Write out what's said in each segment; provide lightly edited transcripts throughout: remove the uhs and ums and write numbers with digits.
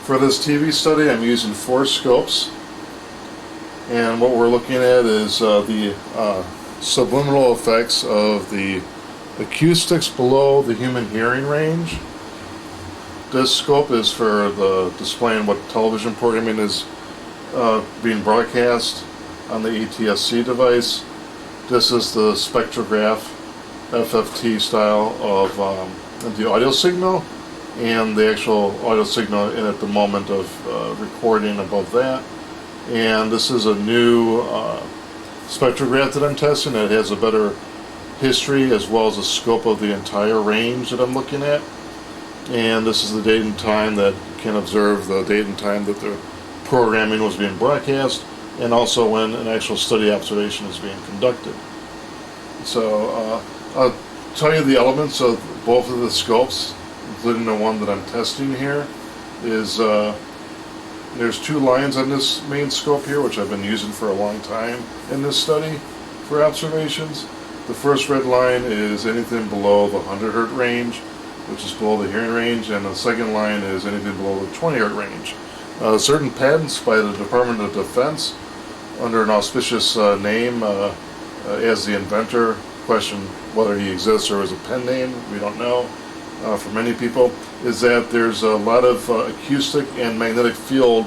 For this TV study, I'm using 4 scopes, and what we're looking at is the subliminal effects of the acoustics below the human hearing range. This scope is for the displaying what television programming is being broadcast on the ATSC device. This is the spectrograph FFT style of the audio signal, and the actual audio signal in at the moment of recording above that. And this is a new spectrograph that I'm testing. It has a better history as well as a scope of the entire range that I'm looking at. And this is the date and time that you can observe the date and time that the programming was being broadcast, and also when an actual study observation is being conducted. So I'll tell you the elements of both of the scopes, including the one that I'm testing here. Is there's 2 lines on this main scope here, which I've been using for a long time in this study for observations. The first red line is anything below the 100 Hz range, which is below the hearing range, and the second line is anything below the 20 Hz range. Certain patents by the Department of Defense, under an auspicious name as the inventor, question whether he exists or is a pen name, we don't know, for many people, is that there's a lot of acoustic and magnetic field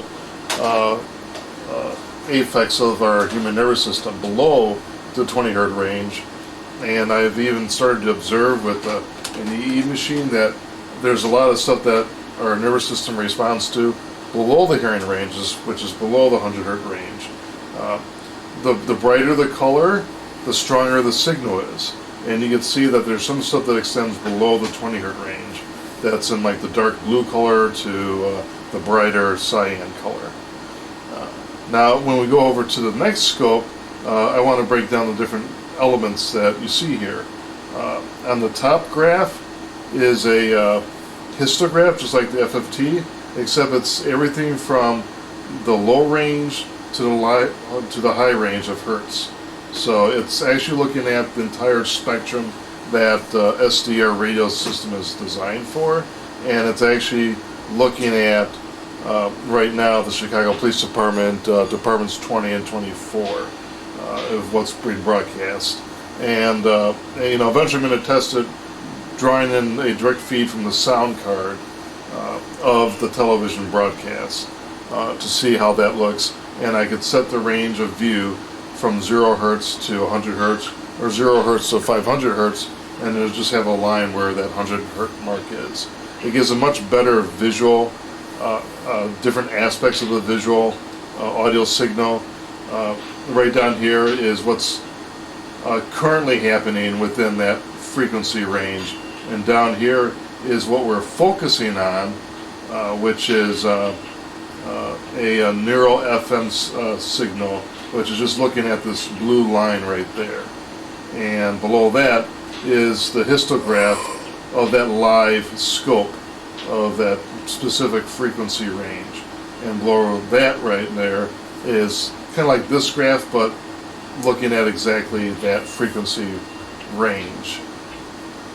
effects of our human nervous system below the 20 Hz range. And I've even started to observe with an EE machine that there's a lot of stuff that our nervous system responds to below the hearing ranges, which is below the 100 Hz range. The brighter the color, the stronger the signal is. And you can see that there's some stuff that extends below the 20 Hz range. That's in like the dark blue color to the brighter cyan color. Now, when we go over to the next scope, I want to break down the different elements that you see here. On the top graph is a histograph, just like the FFT, except it's everything from the low range to the high range of hertz. So it's actually looking at the entire spectrum that SDR radio system is designed for, and it's actually looking at right now the Chicago Police Department, Departments 20 and 24 of what's being broadcast. And eventually I'm going to test it, drawing in a direct feed from the sound card of the television broadcast to see how that looks. And I could set the range of view from 0 Hz to 100 Hz, or 0 Hz to 500 Hz, and it'll just have a line where that 100 Hz mark is. It gives a much better visual, different aspects of the visual audio signal. Right down here is what's currently happening within that frequency range, and down here is what we're focusing on, which is a neural FM signal, which is just looking at this blue line right there. And below that is the histograph of that live scope of that specific frequency range. And below that right there is kind of like this graph, but looking at exactly that frequency range.